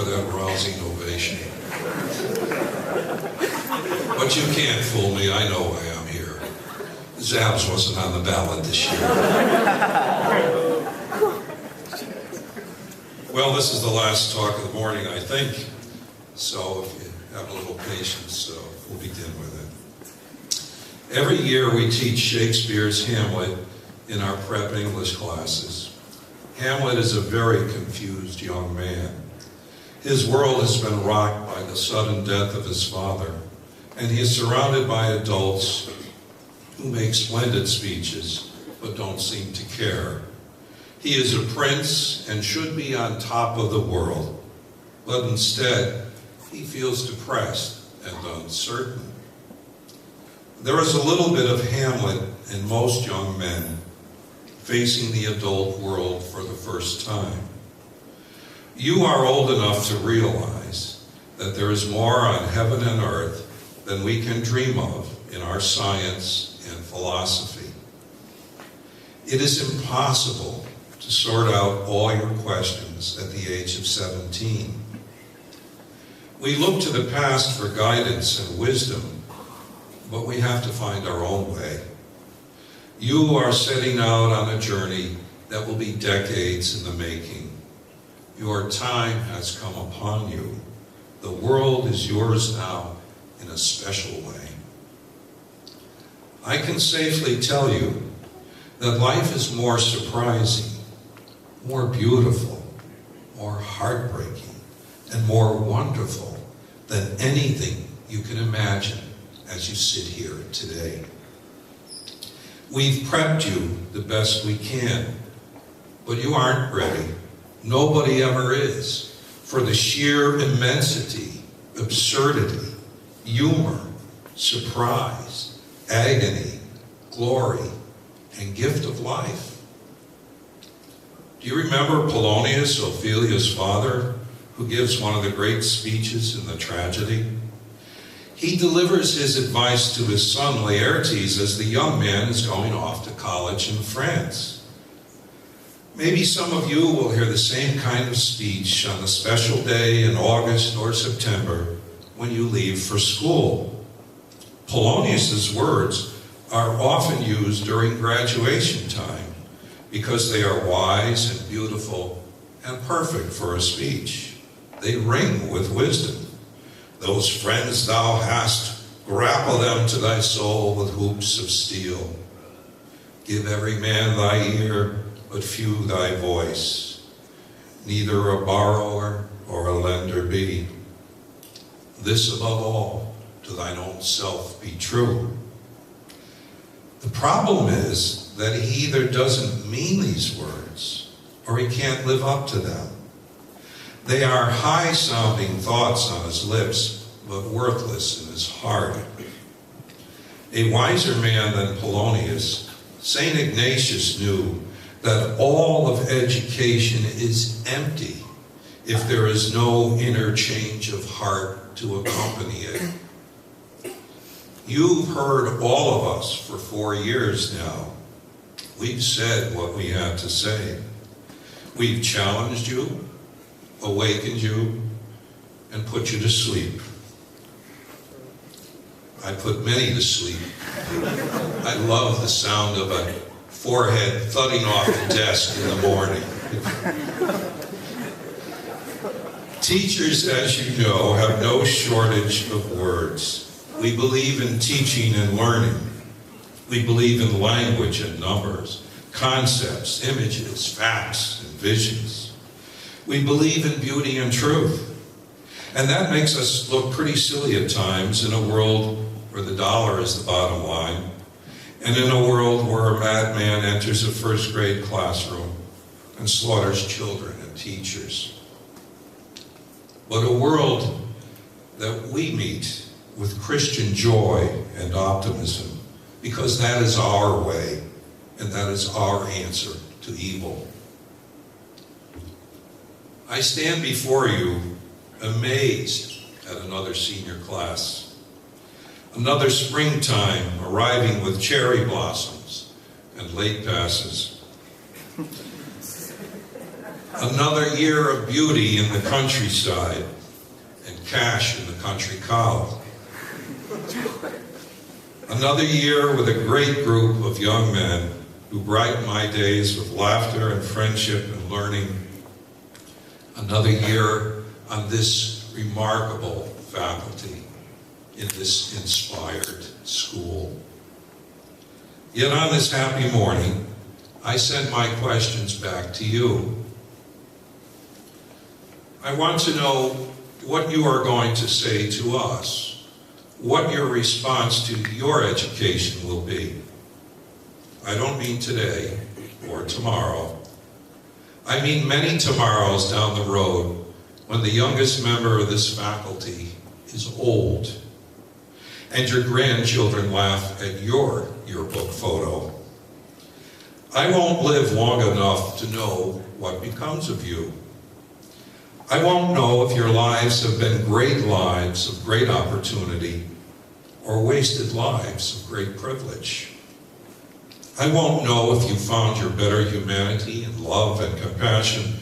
for that rousing ovation. But you can't fool me, I know why I'm here. Zabs wasn't on the ballot this year. Well, this is the last talk of the morning, I think. So if you have a little patience, we'll begin with it. Every year we teach Shakespeare's Hamlet in our prep English classes. Hamlet is a very confused young man. His world has been rocked by the sudden death of his father, and he is surrounded by adults who make splendid speeches but don't seem to care. He is a prince and should be on top of the world, but instead he feels depressed and uncertain. There is a little bit of Hamlet in most young men facing the adult world for the first time. You are old enough to realize that there is more on heaven and earth than we can dream of in our science and philosophy. It is impossible to sort out all your questions at the age of 17. We look to the past for guidance and wisdom, but we have to find our own way. You are setting out on a journey that will be decades in the making. Your time has come upon you. The world is yours now in a special way. I can safely tell you that life is more surprising, more beautiful, more heartbreaking, and more wonderful than anything you can imagine as you sit here today. We've prepped you the best we can, but you aren't ready. Nobody ever is, for the sheer immensity, absurdity, humor, surprise, agony, glory, and gift of life. Do you remember Polonius, Ophelia's father, who gives one of the great speeches in the tragedy? He delivers his advice to his son Laertes as the young man is going off to college in France. Maybe some of you will hear the same kind of speech on a special day in August or September when you leave for school. Polonius's words are often used during graduation time because they are wise and beautiful and perfect for a speech. They ring with wisdom. Those friends thou hast, grapple them to thy soul with hoops of steel. Give every man thy ear, but few thy voice. Neither a borrower or a lender be. This above all, to thine own self be true. The problem is that he either doesn't mean these words, or he can't live up to them. They are high-sounding thoughts on his lips, but worthless in his heart. A wiser man than Polonius, St. Ignatius knew that all of education is empty if there is no interchange of heart to accompany it. You've heard all of us for 4 years now. We've said what we had to say. We've challenged you, awakened you, and put you to sleep. I put many to sleep. I love the sound of a forehead thudding off the desk in the morning. Teachers, as you know, have no shortage of words. We believe in teaching and learning. We believe in language and numbers, concepts, images, facts, and visions. We believe in beauty and truth. And that makes us look pretty silly at times in a world where the dollar is the bottom line, and in a world where a madman enters a first grade classroom and slaughters children and teachers. But a world that we meet with Christian joy and optimism, because that is our way and that is our answer to evil. I stand before you amazed at another senior class, another springtime arriving with cherry blossoms and late passes. Another year of beauty in the countryside and cash in the country cow. Another year with a great group of young men who brighten my days with laughter and friendship and learning. Another year on this remarkable faculty in this inspired school. Yet on this happy morning, I send my questions back to you. I want to know what you are going to say to us, what your response to your education will be. I don't mean today or tomorrow. I mean many tomorrows down the road when the youngest member of this faculty is old and your grandchildren laugh at your yearbook photo. I won't live long enough to know what becomes of you. I won't know if your lives have been great lives of great opportunity or wasted lives of great privilege. I won't know if you found your better humanity in love and compassion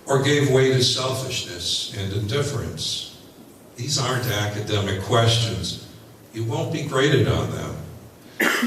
or gave way to selfishness and indifference. These aren't academic questions. You won't be graded on them.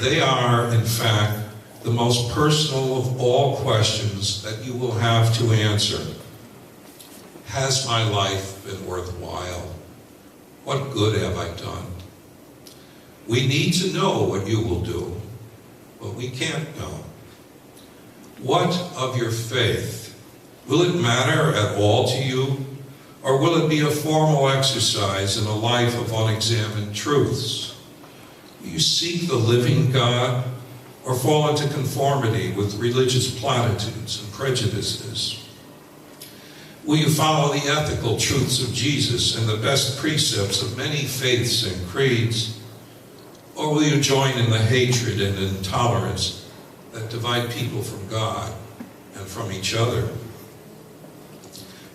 They are, in fact, the most personal of all questions that you will have to answer. Has my life been worthwhile? What good have I done? We need to know what you will do, but we can't know. What of your faith? Will it matter at all to you, or will it be a formal exercise in a life of unexamined truths? Will you seek the living God, or fall into conformity with religious platitudes and prejudices? Will you follow the ethical truths of Jesus and the best precepts of many faiths and creeds? Or will you join in the hatred and intolerance that divide people from God and from each other?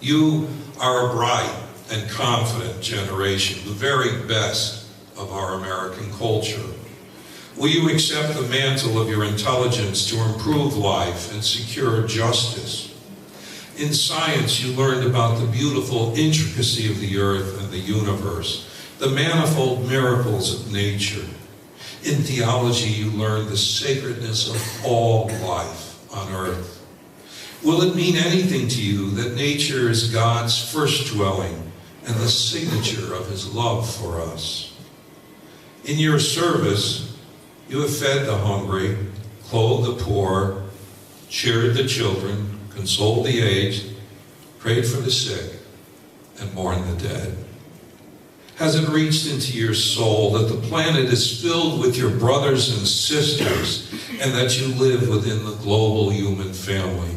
You are a bright and confident generation, the very best of our American culture. Will you accept the mantle of your intelligence to improve life and secure justice? In science, you learned about the beautiful intricacy of the earth and the universe, the manifold miracles of nature. In theology, you learned the sacredness of all life on earth. Will it mean anything to you that nature is God's first dwelling and the signature of his love for us? In your service, you have fed the hungry, clothed the poor, cheered the children, consoled the aged, prayed for the sick, and mourned the dead. Has it reached into your soul that the planet is filled with your brothers and sisters and that you live within the global human family?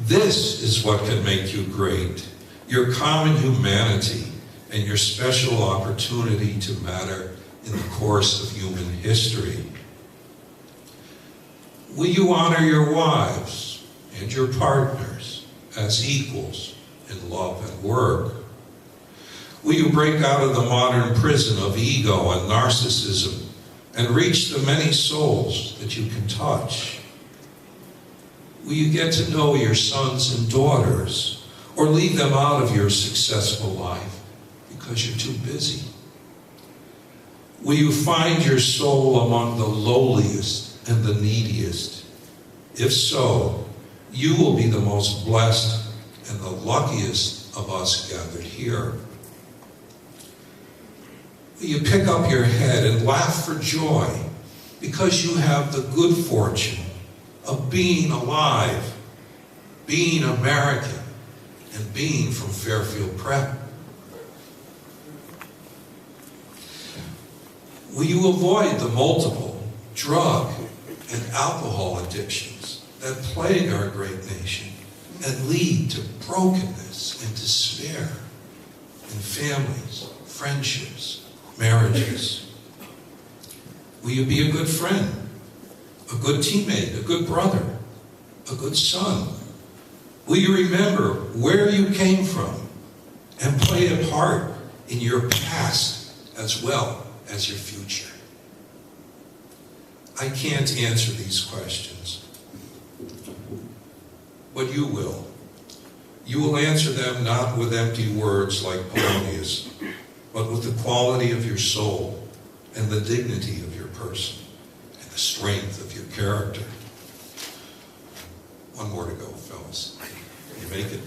This is what can make you great, your common humanity and your special opportunity to matter in the course of human history. Will you honor your wives and your partners as equals in love and work? Will you break out of the modern prison of ego and narcissism and reach the many souls that you can touch? Will you get to know your sons and daughters or leave them out of your successful life because you're too busy? Will you find your soul among the lowliest and the neediest? If so, you will be the most blessed and the luckiest of us gathered here. Will you pick up your head and laugh for joy because you have the good fortune of being alive, being American, and being from Fairfield Prep? Will you avoid the multiple drug and alcohol addictions that plague our great nation and lead to brokenness and despair in families, friendships, marriages? Will you be a good friend, a good teammate, a good brother, a good son? Will you remember where you came from and play a part in your past as well as your future? I can't answer these questions, but you will. You will answer them not with empty words like Polonius, but with the quality of your soul and the dignity of your person and the strength of your character. One more to go, fellas. Can you make it?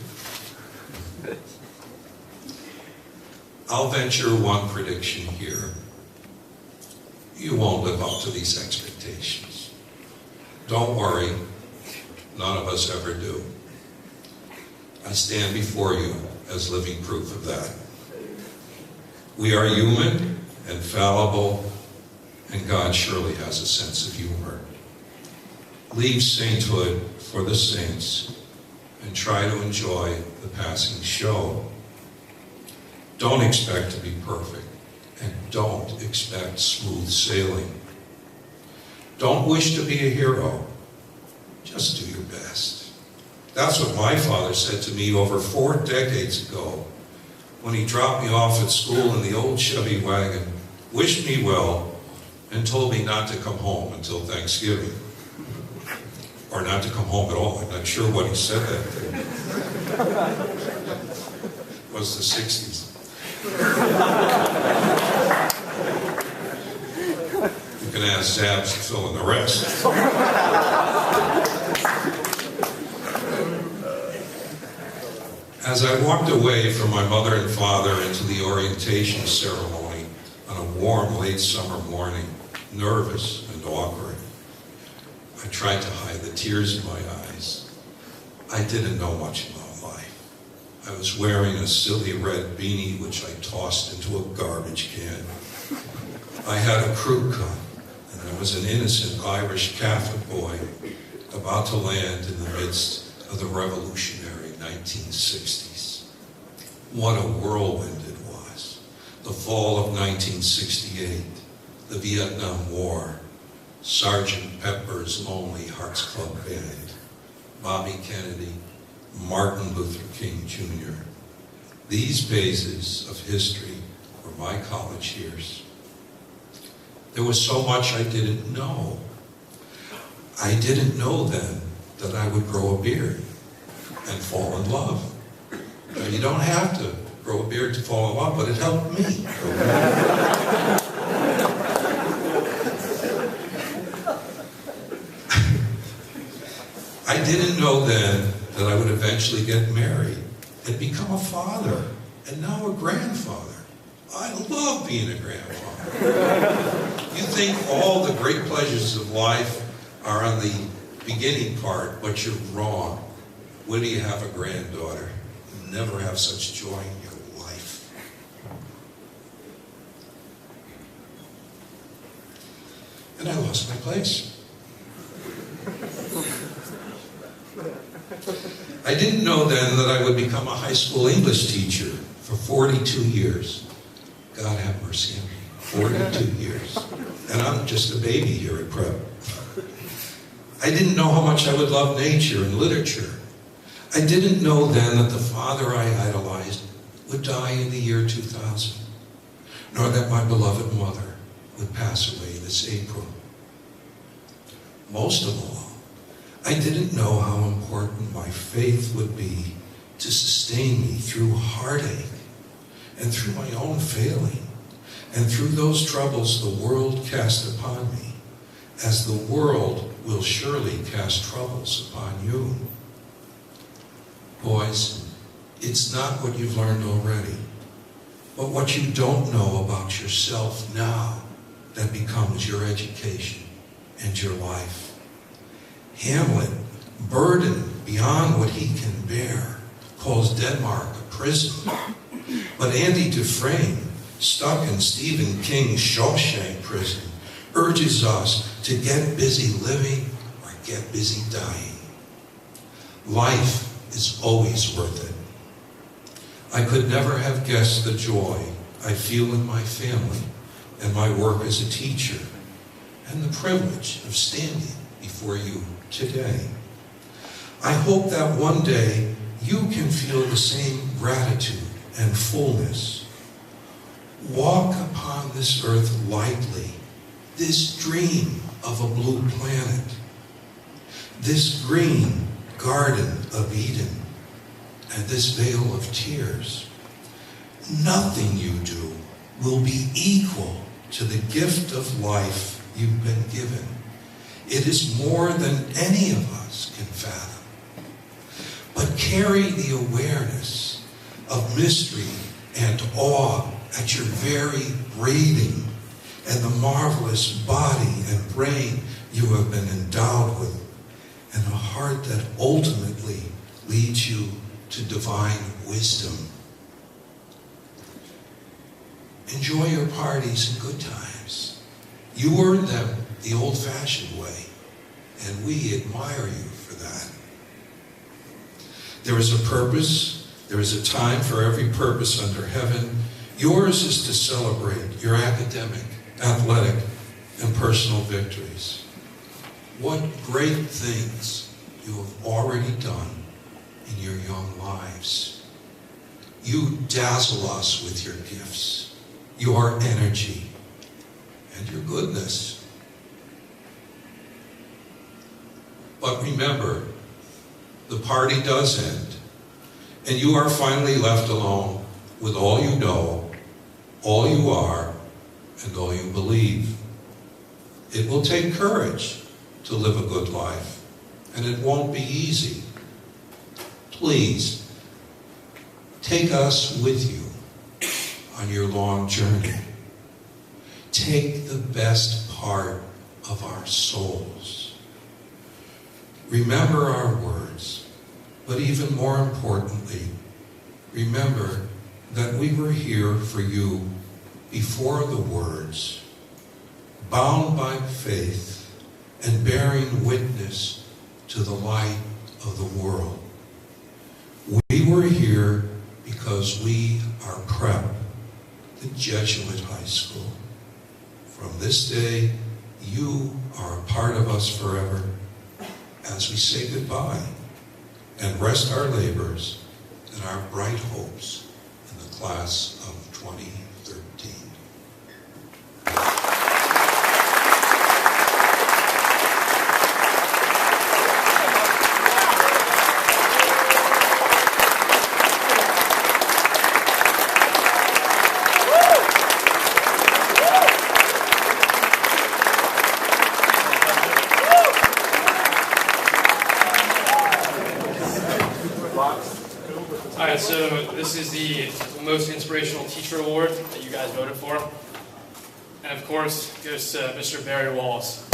I'll venture one prediction here. You won't live up to these expectations. Don't worry, none of us ever do. I stand before you as living proof of that. We are human and fallible, and God surely has a sense of humor. Leave sainthood for the saints and try to enjoy the passing show. Don't expect to be perfect, and don't expect smooth sailing. Don't wish to be a hero. Just do your best. That's what my father said to me over 4 decades ago when he dropped me off at school in the old Chevy wagon, wished me well, and told me not to come home until Thanksgiving. Or not to come home at all. I'm not sure what he said that day. It was the 60s. You can ask Zabs to fill in the rest. As I walked away from my mother and father into the orientation ceremony on a warm late summer morning, nervous and awkward, I tried to hide the tears in my eyes. I didn't know much about life. I was wearing a silly red beanie which I tossed into a garbage can. I had a crew cut, and I was an innocent Irish Catholic boy about to land in the midst of the revolutionary 1960s. What a whirlwind it was. The fall of 1968, the Vietnam War, Sergeant Pepper's Lonely Hearts Club Band, Bobby Kennedy, Martin Luther King Jr. These phases of history were my college years. There was so much I didn't know. I didn't know then that I would grow a beard and fall in love. Now, you don't have to grow a beard to fall in love, but it helped me. I didn't know then that I would eventually get married and become a father, and now a grandfather. I love being a grandfather. You think all the great pleasures of life are on the beginning part, but you're wrong. When do you have a granddaughter? You never have such joy in your life. And I lost my place. I didn't know then that I would become a high school English teacher for 42 years. God have mercy on me. 42 years. And I'm just a baby here at Prep. I didn't know how much I would love nature and literature. I didn't know then that the father I idolized would die in the year 2000, nor that my beloved mother would pass away this April. Most of all, I didn't know how important my faith would be to sustain me through heartache and through my own failing and through those troubles the world cast upon me, as the world will surely cast troubles upon you. Boys, it's not what you've learned already, but what you don't know about yourself now that becomes your education and your life. Hamlet, burdened beyond what he can bear, calls Denmark a prison. But Andy Dufresne, stuck in Stephen King's Shawshank prison, urges us to get busy living or get busy dying. Life is always worth it. I could never have guessed the joy I feel in my family and my work as a teacher, and the privilege of standing before you today. I hope that one day you can feel the same gratitude and fullness. Walk upon this earth lightly, this dream of a blue planet, this green garden of Eden, and this veil of tears. Nothing you do will be equal to the gift of life you've been given. It is more than any of us can fathom. But carry the awareness of mystery and awe at your very breathing and the marvelous body and brain you have been endowed with, and a heart that ultimately leads you to divine wisdom. Enjoy your parties and good times. You earned them the old-fashioned way, and we admire you for that. There is a purpose. There is a time for every purpose under heaven. Yours is to celebrate your academic, athletic, and personal victories. What great things you have already done in your young lives. You dazzle us with your gifts, your energy, and your goodness. But remember, the party does end, and you are finally left alone with all you know, all you are, and all you believe. It will take courage to live a good life, and it won't be easy. Please, take us with you on your long journey. Take the best part of our souls. Remember our words, but even more importantly, remember that we were here for you before the words, bound by faith and bearing witness to the light of the world. We were here because we are Prep, the Jesuit high school. From this day, you are a part of us forever as we say goodbye and rest our labors and our bright hopes in the class of 2013. Alright, so this is the Most Inspirational Teacher Award that you guys voted for. And of course, goes to Mr. Barry Wallace.